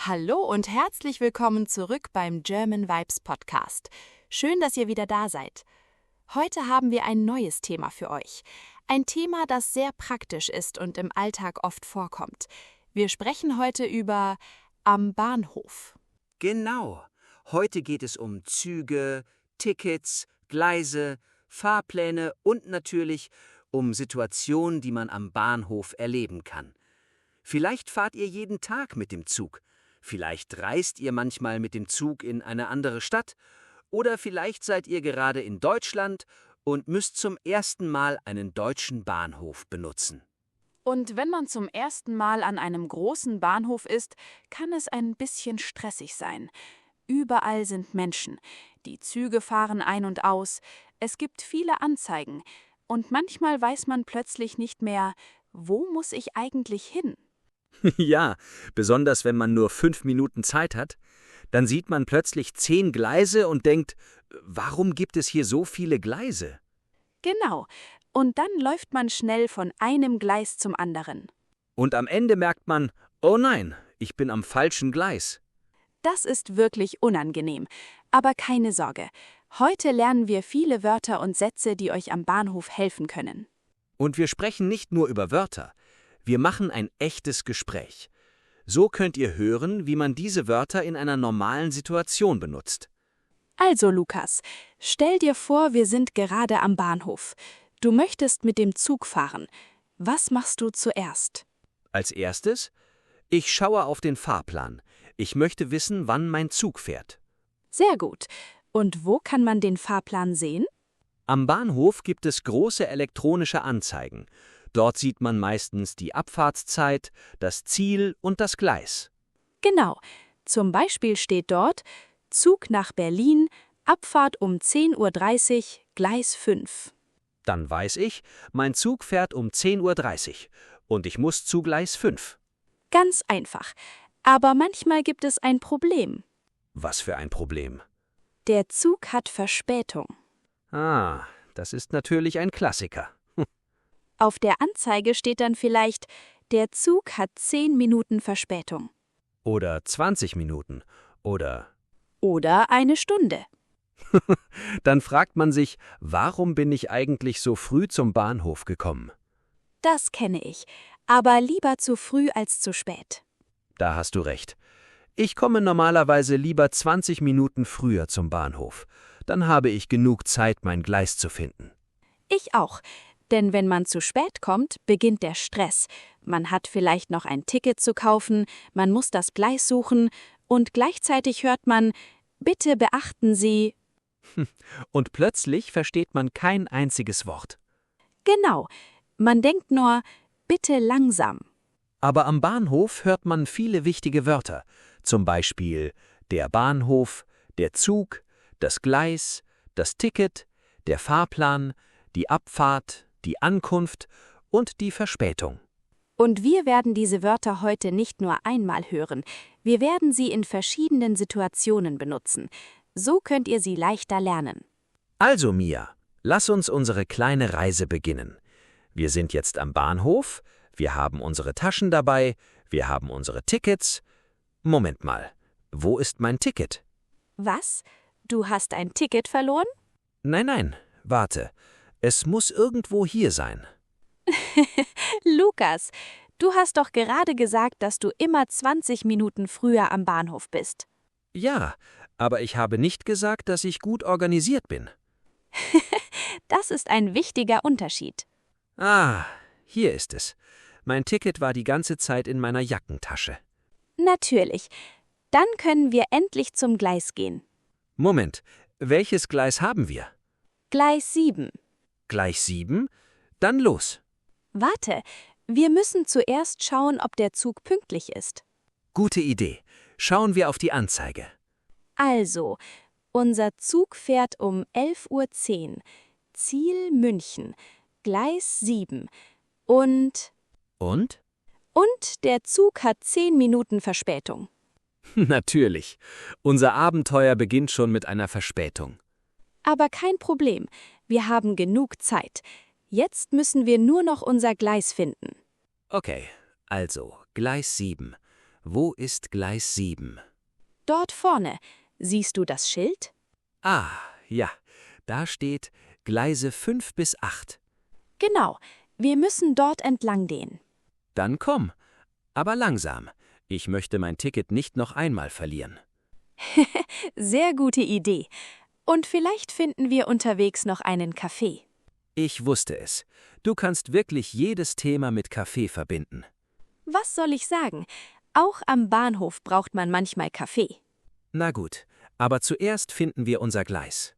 Hallo und herzlich willkommen zurück beim German Vibes Podcast. Schön, dass ihr wieder da seid. Heute haben wir ein neues Thema für euch. Ein Thema, das sehr praktisch ist und im Alltag oft vorkommt. Wir sprechen heute über am Bahnhof. Genau. Heute geht es um Züge, Tickets, Gleise, Fahrpläne und natürlich um Situationen, die man am Bahnhof erleben kann. Vielleicht fahrt ihr jeden Tag mit dem Zug. Vielleicht reist ihr manchmal mit dem Zug in eine andere Stadt. Oder vielleicht seid ihr gerade in Deutschland und müsst zum ersten Mal einen deutschen Bahnhof benutzen. Und wenn man zum ersten Mal an einem großen Bahnhof ist, kann es ein bisschen stressig sein. Überall sind Menschen. Die Züge fahren ein und aus. Es gibt viele Anzeigen. Und manchmal weiß man plötzlich nicht mehr, wo muss ich eigentlich hin? Ja, besonders wenn man nur 5 Minuten Zeit hat, dann sieht man plötzlich 10 Gleise und denkt, warum gibt es hier so viele Gleise? Genau. Und dann läuft man schnell von einem Gleis zum anderen. Und am Ende merkt man, oh nein, ich bin am falschen Gleis. Das ist wirklich unangenehm. Aber keine Sorge. Heute lernen wir viele Wörter und Sätze, die euch am Bahnhof helfen können. Und wir sprechen nicht nur über Wörter, wir machen ein echtes Gespräch. So könnt ihr hören, wie man diese Wörter in einer normalen Situation benutzt. Also, Lukas, stell dir vor, wir sind gerade am Bahnhof. Du möchtest mit dem Zug fahren. Was machst du zuerst? Als erstes, ich schaue auf den Fahrplan. Ich möchte wissen, wann mein Zug fährt. Sehr gut. Und wo kann man den Fahrplan sehen? Am Bahnhof gibt es große elektronische Anzeigen. Dort sieht man meistens die Abfahrtszeit, das Ziel und das Gleis. Genau. Zum Beispiel steht dort Zug nach Berlin, Abfahrt um 10:30 Uhr, Gleis 5. Dann weiß ich, mein Zug fährt um 10:30 Uhr und ich muss zu Gleis 5. Ganz einfach. Aber manchmal gibt es ein Problem. Was für ein Problem? Der Zug hat Verspätung. Ah, das ist natürlich ein Klassiker. Auf der Anzeige steht dann vielleicht, der Zug hat 10 Minuten Verspätung. Oder 20 Minuten. Oder eine Stunde. dann fragt man sich, warum bin ich eigentlich so früh zum Bahnhof gekommen? Das kenne ich. Aber lieber zu früh als zu spät. Da hast du recht. Ich komme normalerweise lieber 20 Minuten früher zum Bahnhof. Dann habe ich genug Zeit, mein Gleis zu finden. Ich auch. Denn wenn man zu spät kommt, beginnt der Stress. Man hat vielleicht noch ein Ticket zu kaufen, man muss das Gleis suchen und gleichzeitig hört man, bitte beachten Sie. Und plötzlich versteht man kein einziges Wort. Genau, man denkt nur, bitte langsam. Aber am Bahnhof hört man viele wichtige Wörter. Zum Beispiel der Bahnhof, der Zug, das Gleis, das Ticket, der Fahrplan, die Abfahrt, die Ankunft und die Verspätung. Und wir werden diese Wörter heute nicht nur einmal hören, wir werden sie in verschiedenen Situationen benutzen. So könnt ihr sie leichter lernen. Also Mia, lass uns unsere kleine Reise beginnen. Wir sind jetzt am Bahnhof, wir haben unsere Taschen dabei, wir haben unsere Tickets. Moment mal, wo ist mein Ticket? Was? Du hast ein Ticket verloren? Nein, warte. Es muss irgendwo hier sein. Lukas, du hast doch gerade gesagt, dass du immer 20 Minuten früher am Bahnhof bist. Ja, aber ich habe nicht gesagt, dass ich gut organisiert bin. Das ist ein wichtiger Unterschied. Ah, hier ist es. Mein Ticket war die ganze Zeit in meiner Jackentasche. Natürlich. Dann können wir endlich zum Gleis gehen. Moment, welches Gleis haben wir? Gleis 7. Gleis 7? Dann los. Warte, wir müssen zuerst schauen, ob der Zug pünktlich ist. Gute Idee. Schauen wir auf die Anzeige. Also, unser Zug fährt um 11:10 Uhr. Ziel München. Gleis 7. Und der Zug hat 10 Minuten Verspätung. Natürlich. Unser Abenteuer beginnt schon mit einer Verspätung. Aber kein Problem, wir haben genug Zeit. Jetzt müssen wir nur noch unser Gleis finden. Okay, also Gleis 7. Wo ist Gleis 7? Dort vorne. Siehst du das Schild? Ah, ja, da steht Gleise 5 bis 8. Genau. Wir müssen dort entlang gehen. Dann komm, aber langsam. Ich möchte mein Ticket nicht noch einmal verlieren. Sehr gute Idee. Und vielleicht finden wir unterwegs noch einen Café. Ich wusste es. Du kannst wirklich jedes Thema mit Kaffee verbinden. Was soll ich sagen? Auch am Bahnhof braucht man manchmal Kaffee. Na gut, aber zuerst finden wir unser Gleis.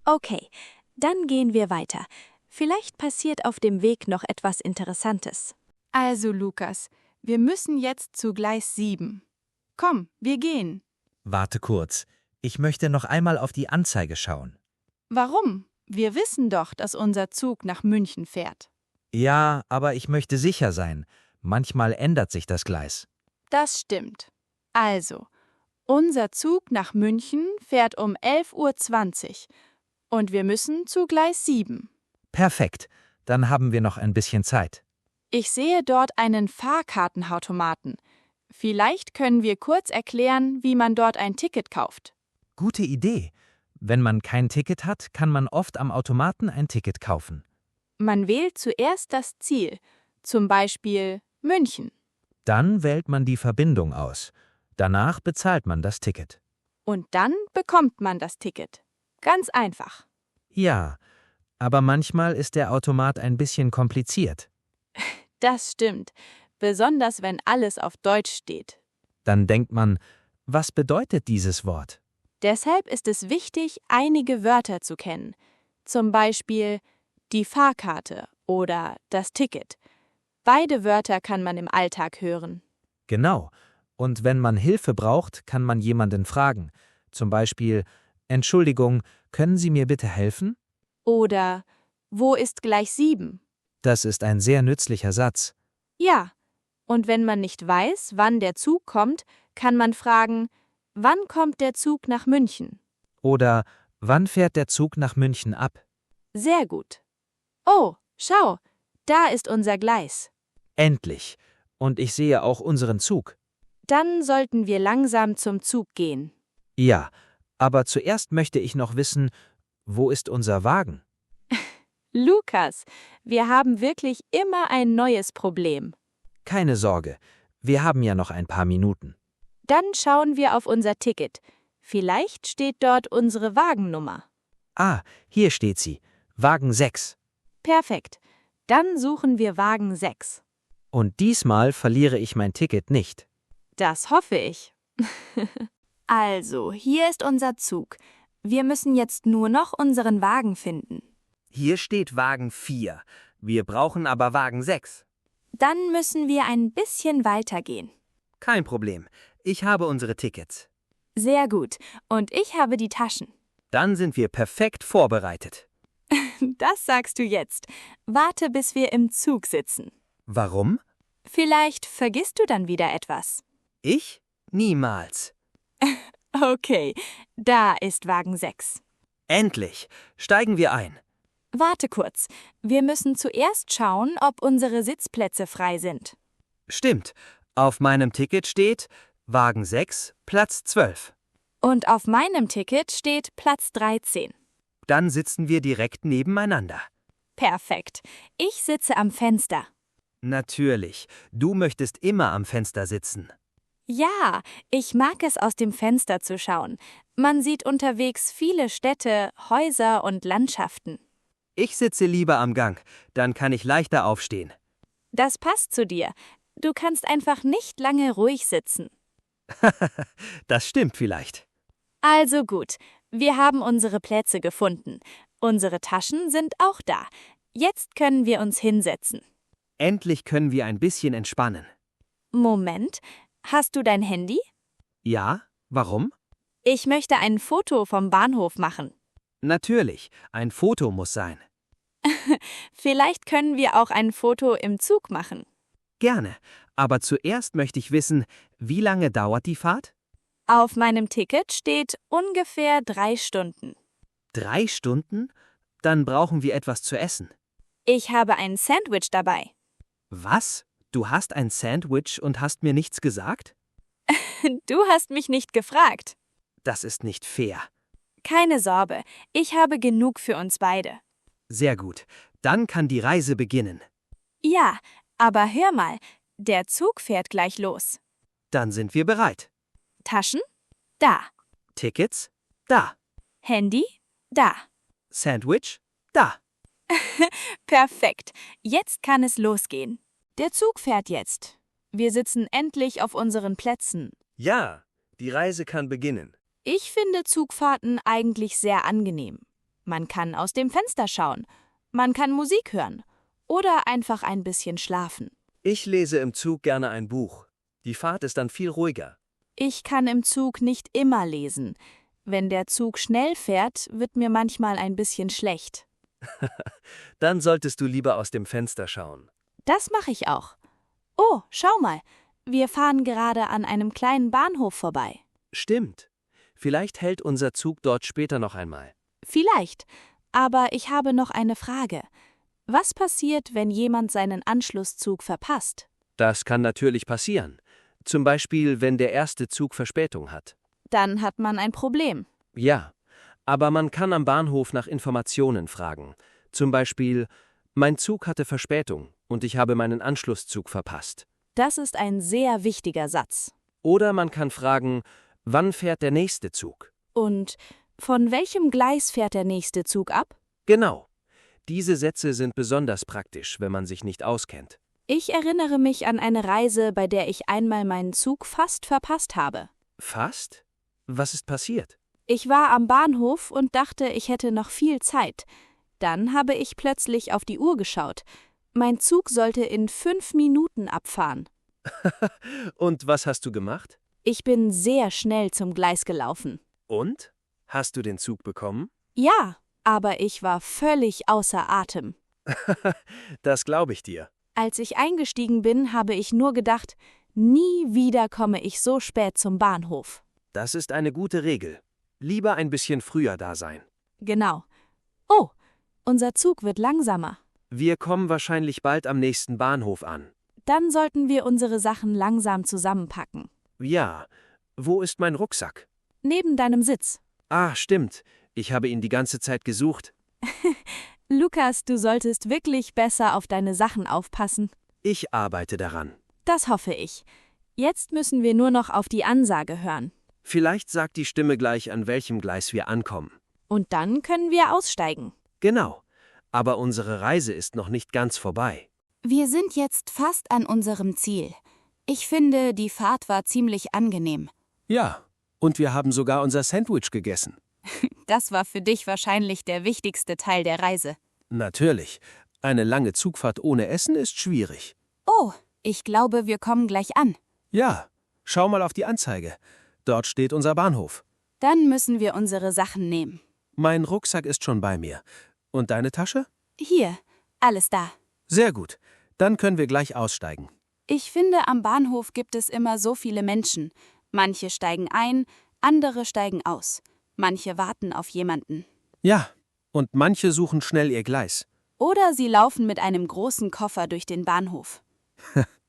Okay, dann gehen wir weiter. Vielleicht passiert auf dem Weg noch etwas Interessantes. Also, Lukas, wir müssen jetzt zu Gleis 7. Komm, wir gehen. Warte kurz. Ich möchte noch einmal auf die Anzeige schauen. Warum? Wir wissen doch, dass unser Zug nach München fährt. Ja, aber ich möchte sicher sein. Manchmal ändert sich das Gleis. Das stimmt. Also, unser Zug nach München fährt um 11:20 Uhr und wir müssen zu Gleis 7. Perfekt. Dann haben wir noch ein bisschen Zeit. Ich sehe dort einen Fahrkartenautomaten. Vielleicht können wir kurz erklären, wie man dort ein Ticket kauft. Gute Idee. Wenn man kein Ticket hat, kann man oft am Automaten ein Ticket kaufen. Man wählt zuerst das Ziel, zum Beispiel München. Dann wählt man die Verbindung aus. Danach bezahlt man das Ticket. Und dann bekommt man das Ticket. Ganz einfach. Ja, aber manchmal ist der Automat ein bisschen kompliziert. Das stimmt, besonders wenn alles auf Deutsch steht. Dann denkt man, was bedeutet dieses Wort? Deshalb ist es wichtig, einige Wörter zu kennen. Zum Beispiel die Fahrkarte oder das Ticket. Beide Wörter kann man im Alltag hören. Genau. Und wenn man Hilfe braucht, kann man jemanden fragen. Zum Beispiel, Entschuldigung, können Sie mir bitte helfen? Oder wo ist Gleis 7? Das ist ein sehr nützlicher Satz. Ja. Und wenn man nicht weiß, wann der Zug kommt, kann man fragen, wann kommt der Zug nach München? Oder wann fährt der Zug nach München ab? Sehr gut. Oh, schau, da ist unser Gleis. Endlich. Und ich sehe auch unseren Zug. Dann sollten wir langsam zum Zug gehen. Ja, aber zuerst möchte ich noch wissen, wo ist unser Wagen? Lukas, wir haben wirklich immer ein neues Problem. Keine Sorge, wir haben ja noch ein paar Minuten. Dann schauen wir auf unser Ticket. Vielleicht steht dort unsere Wagennummer. Ah, hier steht sie. Wagen 6. Perfekt. Dann suchen wir Wagen 6. Und diesmal verliere ich mein Ticket nicht. Das hoffe ich. Also, hier ist unser Zug. Wir müssen jetzt nur noch unseren Wagen finden. Hier steht Wagen 4. Wir brauchen aber Wagen 6. Dann müssen wir ein bisschen weitergehen. Kein Problem. Ich habe unsere Tickets. Sehr gut. Und ich habe die Taschen. Dann sind wir perfekt vorbereitet. Das sagst du jetzt. Warte, bis wir im Zug sitzen. Warum? Vielleicht vergisst du dann wieder etwas. Ich? Niemals. Okay, da ist Wagen 6. Endlich. Steigen wir ein. Warte kurz. Wir müssen zuerst schauen, ob unsere Sitzplätze frei sind. Stimmt. Auf meinem Ticket steht Wagen 6, Platz 12. Und auf meinem Ticket steht Platz 13. Dann sitzen wir direkt nebeneinander. Perfekt. Ich sitze am Fenster. Natürlich. Du möchtest immer am Fenster sitzen. Ja, ich mag es, aus dem Fenster zu schauen. Man sieht unterwegs viele Städte, Häuser und Landschaften. Ich sitze lieber am Gang, dann kann ich leichter aufstehen. Das passt zu dir. Du kannst einfach nicht lange ruhig sitzen. Das stimmt vielleicht. Also gut, wir haben unsere Plätze gefunden. Unsere Taschen sind auch da. Jetzt können wir uns hinsetzen. Endlich können wir ein bisschen entspannen. Moment, hast du dein Handy? Ja? Warum? Ich möchte ein Foto vom Bahnhof machen. Natürlich, ein Foto muss sein. Vielleicht können wir auch ein Foto im Zug machen. Gerne, aber zuerst möchte ich wissen, wie lange dauert die Fahrt? Auf meinem Ticket steht ungefähr 3 Stunden. 3 Stunden? Dann brauchen wir etwas zu essen. Ich habe ein Sandwich dabei. Was? Du hast ein Sandwich und hast mir nichts gesagt? Du hast mich nicht gefragt. Das ist nicht fair. Keine Sorge, ich habe genug für uns beide. Sehr gut. Dann kann die Reise beginnen. Ja, aber hör mal, der Zug fährt gleich los. Dann sind wir bereit. Taschen? Da. Tickets? Da. Handy? Da. Sandwich? Da. Perfekt. Jetzt kann es losgehen. Der Zug fährt jetzt. Wir sitzen endlich auf unseren Plätzen. Ja, die Reise kann beginnen. Ich finde Zugfahrten eigentlich sehr angenehm. Man kann aus dem Fenster schauen, man kann Musik hören oder einfach ein bisschen schlafen. Ich lese im Zug gerne ein Buch. Die Fahrt ist dann viel ruhiger. Ich kann im Zug nicht immer lesen. Wenn der Zug schnell fährt, wird mir manchmal ein bisschen schlecht. Dann solltest du lieber aus dem Fenster schauen. Das mache ich auch. Oh, schau mal, wir fahren gerade an einem kleinen Bahnhof vorbei. Stimmt. Vielleicht hält unser Zug dort später noch einmal. Vielleicht, aber ich habe noch eine Frage. Was passiert, wenn jemand seinen Anschlusszug verpasst? Das kann natürlich passieren. Zum Beispiel, wenn der erste Zug Verspätung hat. Dann hat man ein Problem. Ja, aber man kann am Bahnhof nach Informationen fragen. Zum Beispiel, mein Zug hatte Verspätung und ich habe meinen Anschlusszug verpasst. Das ist ein sehr wichtiger Satz. Oder man kann fragen, wann fährt der nächste Zug? Und von welchem Gleis fährt der nächste Zug ab? Genau. Diese Sätze sind besonders praktisch, wenn man sich nicht auskennt. Ich erinnere mich an eine Reise, bei der ich einmal meinen Zug fast verpasst habe. Fast? Was ist passiert? Ich war am Bahnhof und dachte, ich hätte noch viel Zeit. Dann habe ich plötzlich auf die Uhr geschaut. Mein Zug sollte in 5 Minuten abfahren. Und was hast du gemacht? Ich bin sehr schnell zum Gleis gelaufen. Und? Hast du den Zug bekommen? Ja, aber ich war völlig außer Atem. Das glaube ich dir. Als ich eingestiegen bin, habe ich nur gedacht, nie wieder komme ich so spät zum Bahnhof. Das ist eine gute Regel. Lieber ein bisschen früher da sein. Genau. Oh, unser Zug wird langsamer. Wir kommen wahrscheinlich bald am nächsten Bahnhof an. Dann sollten wir unsere Sachen langsam zusammenpacken. Ja, wo ist mein Rucksack? Neben deinem Sitz. Ah, stimmt. Ich habe ihn die ganze Zeit gesucht. Lukas, du solltest wirklich besser auf deine Sachen aufpassen. Ich arbeite daran. Das hoffe ich. Jetzt müssen wir nur noch auf die Ansage hören. Vielleicht sagt die Stimme gleich, an welchem Gleis wir ankommen. Und dann können wir aussteigen. Genau. Aber unsere Reise ist noch nicht ganz vorbei. Wir sind jetzt fast an unserem Ziel. Ich finde, die Fahrt war ziemlich angenehm. Ja, und wir haben sogar unser Sandwich gegessen. Das war für dich wahrscheinlich der wichtigste Teil der Reise. Natürlich. Eine lange Zugfahrt ohne Essen ist schwierig. Oh, ich glaube, wir kommen gleich an. Ja, schau mal auf die Anzeige. Dort steht unser Bahnhof. Dann müssen wir unsere Sachen nehmen. Mein Rucksack ist schon bei mir. Und deine Tasche? Hier, alles da. Sehr gut. Dann können wir gleich aussteigen. Ich finde, am Bahnhof gibt es immer so viele Menschen. Manche steigen ein, andere steigen aus. Manche warten auf jemanden. Ja, und manche suchen schnell ihr Gleis. Oder sie laufen mit einem großen Koffer durch den Bahnhof.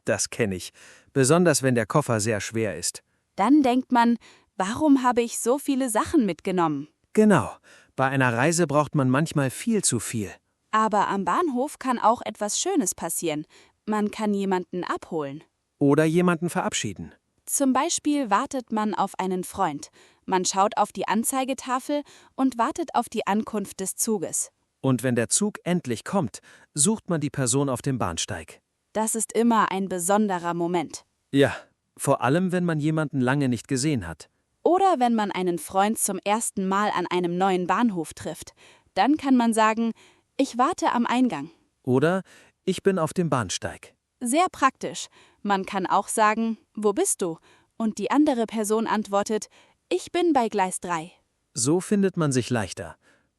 Das kenne ich. Besonders wenn der Koffer sehr schwer ist. Dann denkt man, warum habe ich so viele Sachen mitgenommen? Genau. Bei einer Reise braucht man manchmal viel zu viel. Aber am Bahnhof kann auch etwas Schönes passieren. Man kann jemanden abholen. Oder jemanden verabschieden. Zum Beispiel wartet man auf einen Freund. Man schaut auf die Anzeigetafel und wartet auf die Ankunft des Zuges. Und wenn der Zug endlich kommt, sucht man die Person auf dem Bahnsteig. Das ist immer ein besonderer Moment. Ja, vor allem, wenn man jemanden lange nicht gesehen hat. Oder wenn man einen Freund zum ersten Mal an einem neuen Bahnhof trifft. Dann kann man sagen, ich warte am Eingang. Oder ich bin auf dem Bahnsteig. Sehr praktisch. Man kann auch sagen, wo bist du? Und die andere Person antwortet, ich bin bei Gleis 3. So findet man sich leichter.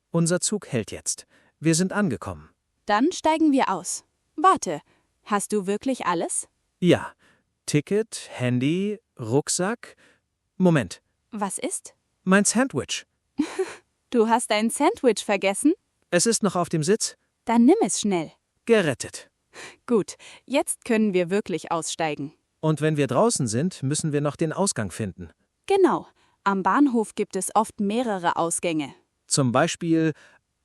Unser Zug hält jetzt. Wir sind angekommen. Dann steigen wir aus. Warte, hast du wirklich alles? Ja. Ticket, Handy, Rucksack. Moment. Was ist? Mein Sandwich. Du hast dein Sandwich vergessen? Es ist noch auf dem Sitz. Dann nimm es schnell. Gerettet. Gut, jetzt können wir wirklich aussteigen. Und wenn wir draußen sind, müssen wir noch den Ausgang finden. Genau. Am Bahnhof gibt es oft mehrere Ausgänge. Zum Beispiel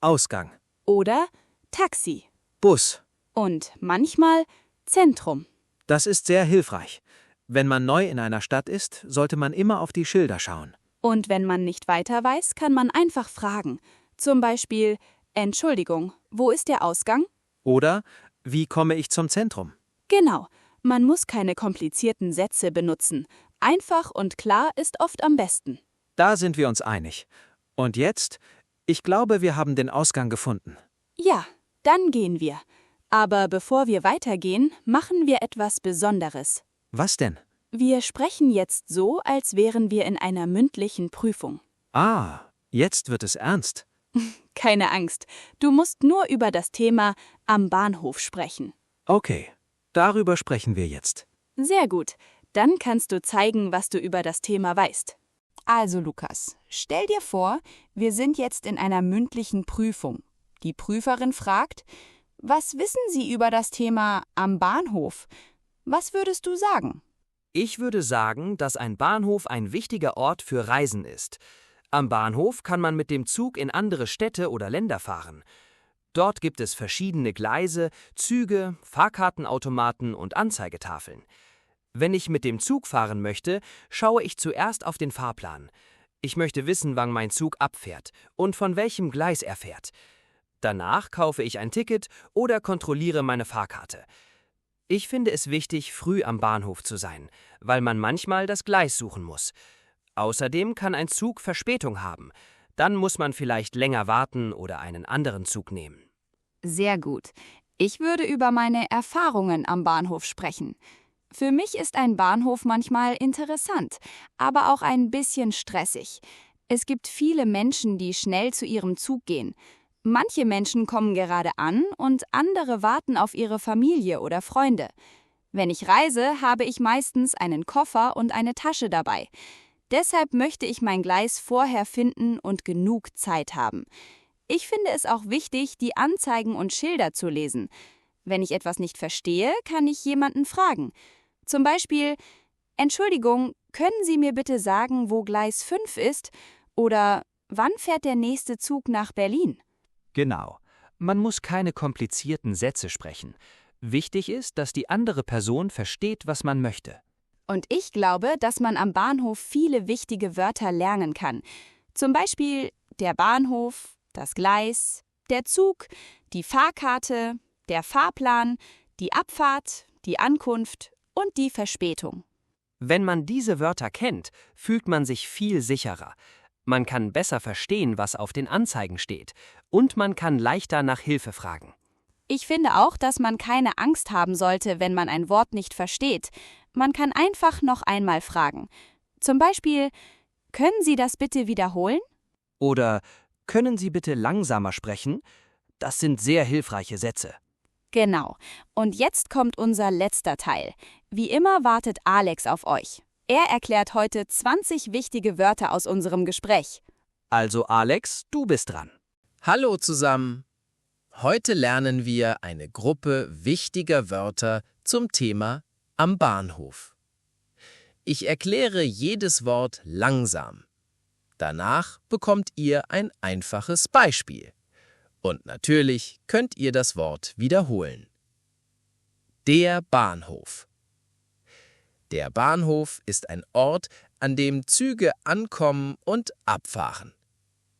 Ausgang, Oder Taxi. Bus. Und manchmal Zentrum. Das ist sehr hilfreich. Wenn man neu in einer Stadt ist, sollte man immer auf die Schilder schauen. Und wenn man nicht weiter weiß, kann man einfach fragen. Zum Beispiel, Entschuldigung, wo ist der Ausgang? Oder wie komme ich zum Zentrum? Genau, man muss keine komplizierten Sätze benutzen. Einfach und klar ist oft am besten. Da sind wir uns einig. Und jetzt? Ich glaube, wir haben den Ausgang gefunden. Ja, dann gehen wir. Aber bevor wir weitergehen, machen wir etwas Besonderes. Was denn? Wir sprechen jetzt so, als wären wir in einer mündlichen Prüfung. Ah, jetzt wird es ernst. Keine Angst, du musst nur über das Thema am Bahnhof sprechen. Okay, darüber sprechen wir jetzt. Sehr gut, dann kannst du zeigen, was du über das Thema weißt. Also Lukas, stell dir vor, wir sind jetzt in einer mündlichen Prüfung. Die Prüferin fragt, was wissen Sie über das Thema am Bahnhof? Was würdest du sagen? Ich würde sagen, dass ein Bahnhof ein wichtiger Ort für Reisen ist. Am Bahnhof kann man mit dem Zug in andere Städte oder Länder fahren. Dort gibt es verschiedene Gleise, Züge, Fahrkartenautomaten und Anzeigetafeln. Wenn ich mit dem Zug fahren möchte, schaue ich zuerst auf den Fahrplan. Ich möchte wissen, wann mein Zug abfährt und von welchem Gleis er fährt. Danach kaufe ich ein Ticket oder kontrolliere meine Fahrkarte. Ich finde es wichtig, früh am Bahnhof zu sein, weil man manchmal das Gleis suchen muss. Außerdem kann ein Zug Verspätung haben. Dann muss man vielleicht länger warten oder einen anderen Zug nehmen. Sehr gut. Ich würde über meine Erfahrungen am Bahnhof sprechen. Für mich ist ein Bahnhof manchmal interessant, aber auch ein bisschen stressig. Es gibt viele Menschen, die schnell zu ihrem Zug gehen. Manche Menschen kommen gerade an und andere warten auf ihre Familie oder Freunde. Wenn ich reise, habe ich meistens einen Koffer und eine Tasche dabei. Deshalb möchte ich mein Gleis vorher finden und genug Zeit haben. Ich finde es auch wichtig, die Anzeigen und Schilder zu lesen. Wenn ich etwas nicht verstehe, kann ich jemanden fragen. Zum Beispiel, Entschuldigung, können Sie mir bitte sagen, wo Gleis 5 ist? Oder wann fährt der nächste Zug nach Berlin? Genau. Man muss keine komplizierten Sätze sprechen. Wichtig ist, dass die andere Person versteht, was man möchte. Und ich glaube, dass man am Bahnhof viele wichtige Wörter lernen kann. Zum Beispiel der Bahnhof, das Gleis, der Zug, die Fahrkarte, der Fahrplan, die Abfahrt, die Ankunft und die Verspätung. Wenn man diese Wörter kennt, fühlt man sich viel sicherer. Man kann besser verstehen, was auf den Anzeigen steht. Und man kann leichter nach Hilfe fragen. Ich finde auch, dass man keine Angst haben sollte, wenn man ein Wort nicht versteht. Man kann einfach noch einmal fragen. Zum Beispiel, können Sie das bitte wiederholen? Oder können Sie bitte langsamer sprechen? Das sind sehr hilfreiche Sätze. Genau. Und jetzt kommt unser letzter Teil. Wie immer wartet Alex auf euch. Er erklärt heute 20 wichtige Wörter aus unserem Gespräch. Also Alex, du bist dran. Hallo zusammen! Heute lernen wir eine Gruppe wichtiger Wörter zum Thema am Bahnhof. Ich erkläre jedes Wort langsam. Danach bekommt ihr ein einfaches Beispiel. Und natürlich könnt ihr das Wort wiederholen. Der Bahnhof. Der Bahnhof ist ein Ort, an dem Züge ankommen und abfahren.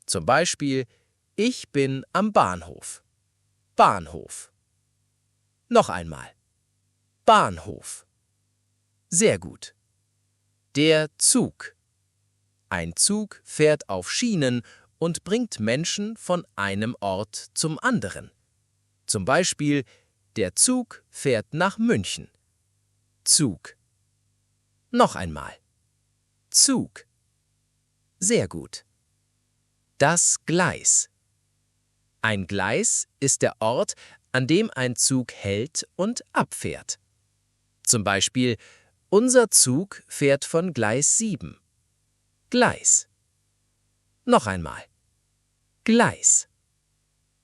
Zum Beispiel, ich bin am Bahnhof. Bahnhof. Noch einmal. Bahnhof. Sehr gut. Der Zug. Ein Zug fährt auf Schienen und bringt Menschen von einem Ort zum anderen. Zum Beispiel, der Zug fährt nach München. Zug. Noch einmal. Zug. Sehr gut. Das Gleis. Ein Gleis ist der Ort, an dem ein Zug hält und abfährt. Zum Beispiel, unser Zug fährt von Gleis 7. Gleis. Noch einmal. Gleis.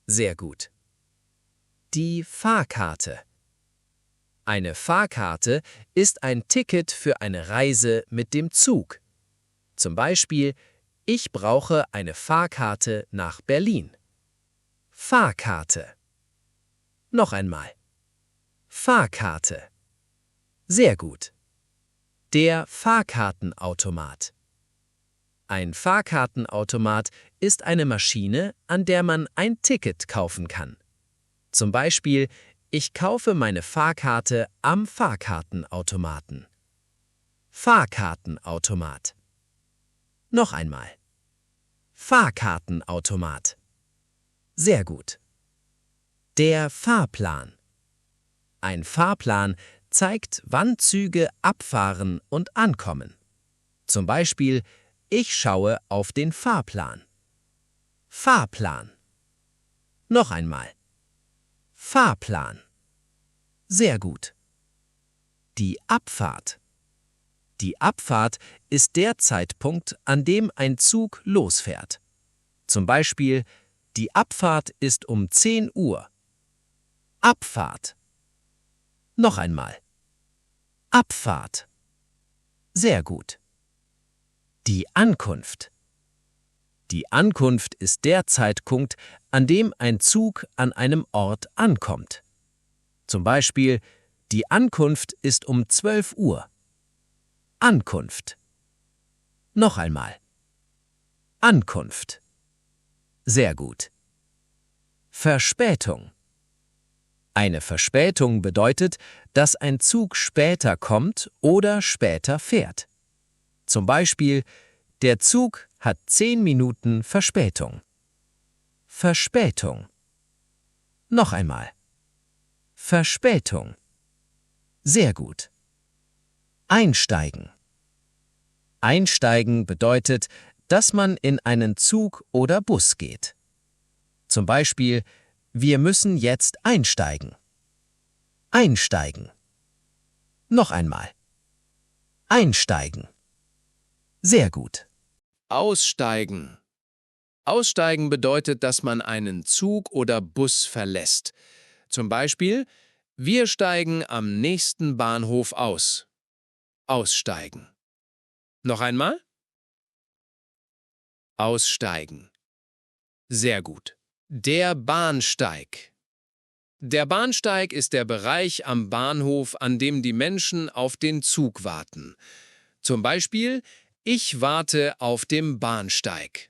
Sehr gut. Die Fahrkarte. Eine Fahrkarte ist ein Ticket für eine Reise mit dem Zug. Zum Beispiel, ich brauche eine Fahrkarte nach Berlin. Fahrkarte. Noch einmal. Fahrkarte. Sehr gut. Der Fahrkartenautomat. Ein Fahrkartenautomat ist eine Maschine, an der man ein Ticket kaufen kann. Zum Beispiel, ich kaufe meine Fahrkarte am Fahrkartenautomaten. Fahrkartenautomat. Noch einmal. Fahrkartenautomat. Sehr gut. Der Fahrplan. Ein Fahrplan zeigt, wann Züge abfahren und ankommen. Zum Beispiel, ich schaue auf den Fahrplan. Fahrplan. Noch einmal. Fahrplan. Sehr gut. Die Abfahrt. Die Abfahrt ist der Zeitpunkt, an dem ein Zug losfährt. Zum Beispiel, die Abfahrt ist um 10 Uhr. Abfahrt. Noch einmal. Abfahrt. Sehr gut. Die Ankunft. Die Ankunft ist der Zeitpunkt, an dem ein Zug an einem Ort ankommt. Zum Beispiel, die Ankunft ist um 12 Uhr. Ankunft. Noch einmal. Ankunft. Sehr gut. Verspätung. Eine Verspätung bedeutet, dass ein Zug später kommt oder später fährt. Zum Beispiel, der Zug hat 10 Minuten Verspätung. Verspätung. Noch einmal. Verspätung. Sehr gut. Einsteigen. Einsteigen bedeutet, dass man in einen Zug oder Bus geht. Zum Beispiel, wir müssen jetzt einsteigen. Einsteigen. Noch einmal. Einsteigen. Sehr gut. Aussteigen. Aussteigen bedeutet, dass man einen Zug oder Bus verlässt. Zum Beispiel, wir steigen am nächsten Bahnhof aus. Aussteigen. Noch einmal. Aussteigen. Sehr gut. Der Bahnsteig. Der Bahnsteig ist der Bereich am Bahnhof, an dem die Menschen auf den Zug warten. Zum Beispiel, ich warte auf dem Bahnsteig.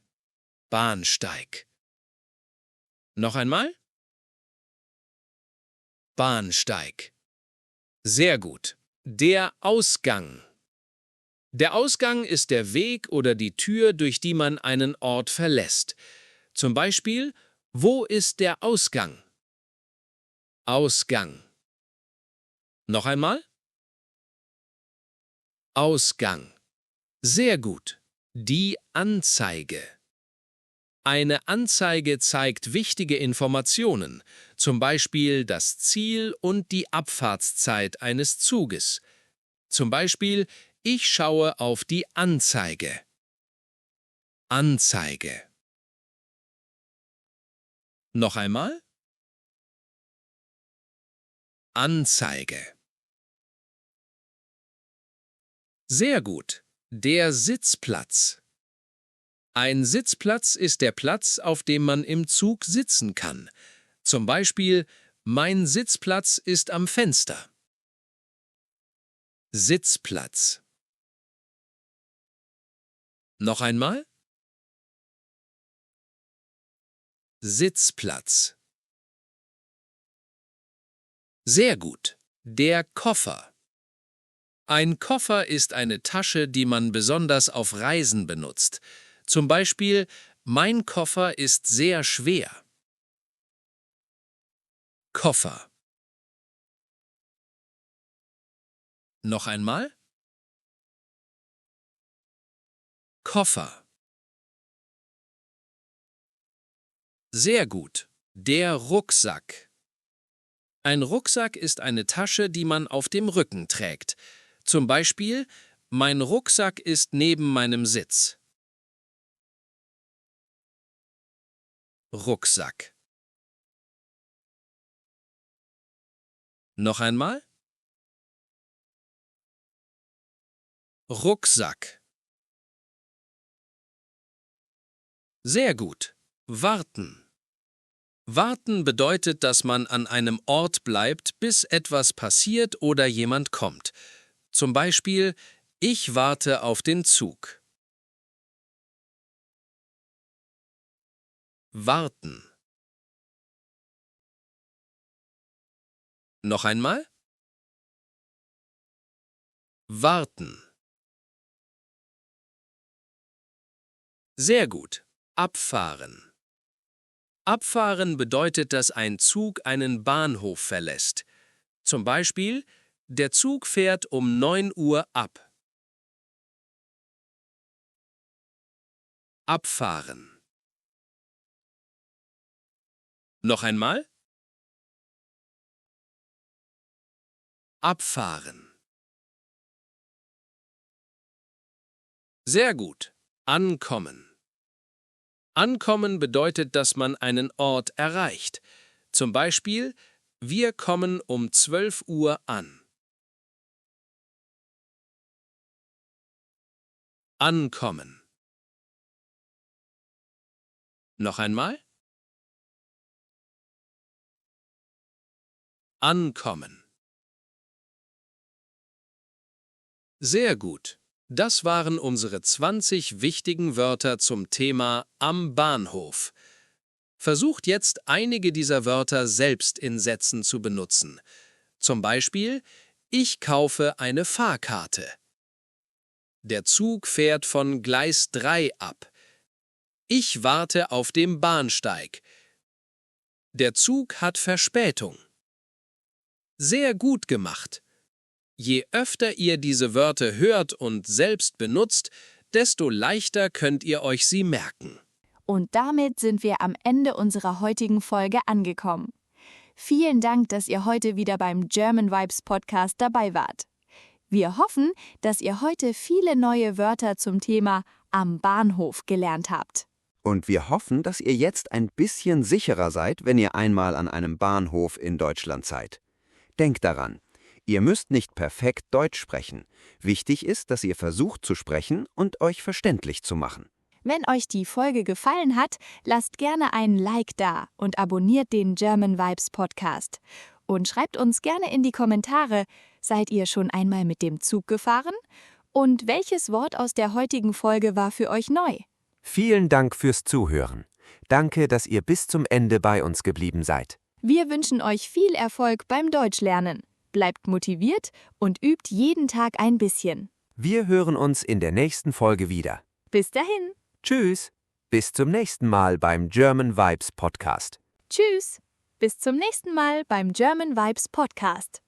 Bahnsteig. Noch einmal. Bahnsteig. Sehr gut. Der Ausgang. Der Ausgang ist der Weg oder die Tür, durch die man einen Ort verlässt. Zum Beispiel, wo ist der Ausgang? Ausgang. Noch einmal. Ausgang. Sehr gut. Die Anzeige. Eine Anzeige zeigt wichtige Informationen, zum Beispiel das Ziel und die Abfahrtszeit eines Zuges. Zum Beispiel, ich schaue auf die Anzeige. Anzeige. Noch einmal. Anzeige. Sehr gut. Der Sitzplatz. Ein Sitzplatz ist der Platz, auf dem man im Zug sitzen kann. Zum Beispiel, mein Sitzplatz ist am Fenster. Sitzplatz. Noch einmal. Sitzplatz. Sehr gut. Der Koffer. Ein Koffer ist eine Tasche, die man besonders auf Reisen benutzt. Zum Beispiel, mein Koffer ist sehr schwer. Koffer. Noch einmal. Koffer. Sehr gut. Der Rucksack. Ein Rucksack ist eine Tasche, die man auf dem Rücken trägt. Zum Beispiel, mein Rucksack ist neben meinem Sitz. Rucksack. Noch einmal. Rucksack. Sehr gut. Warten. Warten bedeutet, dass man an einem Ort bleibt, bis etwas passiert oder jemand kommt. Zum Beispiel, ich warte auf den Zug. Warten. Noch einmal? Warten. Sehr gut. Abfahren. Abfahren bedeutet, dass ein Zug einen Bahnhof verlässt. Zum Beispiel, der Zug fährt um 9 Uhr ab. Abfahren. Noch einmal? Abfahren. Sehr gut. Ankommen. Ankommen bedeutet, dass man einen Ort erreicht. Zum Beispiel, wir kommen um 12 Uhr an. Ankommen. Noch einmal? Ankommen. Sehr gut. Das waren unsere 20 wichtigen Wörter zum Thema am Bahnhof. Versucht jetzt einige dieser Wörter selbst in Sätzen zu benutzen. Zum Beispiel, ich kaufe eine Fahrkarte. Der Zug fährt von Gleis 3 ab. Ich warte auf dem Bahnsteig. Der Zug hat Verspätung. Sehr gut gemacht. Je öfter ihr diese Wörter hört und selbst benutzt, desto leichter könnt ihr euch sie merken. Und damit sind wir am Ende unserer heutigen Folge angekommen. Vielen Dank, dass ihr heute wieder beim German Vibes Podcast dabei wart. Wir hoffen, dass ihr heute viele neue Wörter zum Thema am Bahnhof gelernt habt. Und wir hoffen, dass ihr jetzt ein bisschen sicherer seid, wenn ihr einmal an einem Bahnhof in Deutschland seid. Denkt daran, ihr müsst nicht perfekt Deutsch sprechen. Wichtig ist, dass ihr versucht zu sprechen und euch verständlich zu machen. Wenn euch die Folge gefallen hat, lasst gerne einen Like da und abonniert den German Vibes Podcast. Und schreibt uns gerne in die Kommentare, seid ihr schon einmal mit dem Zug gefahren? Und welches Wort aus der heutigen Folge war für euch neu? Vielen Dank fürs Zuhören. Danke, dass ihr bis zum Ende bei uns geblieben seid. Wir wünschen euch viel Erfolg beim Deutschlernen. Bleibt motiviert und übt jeden Tag ein bisschen. Wir hören uns in der nächsten Folge wieder. Bis dahin. Tschüss. Bis zum nächsten Mal beim German Vibes Podcast. Tschüss. Bis zum nächsten Mal beim German Vibes Podcast.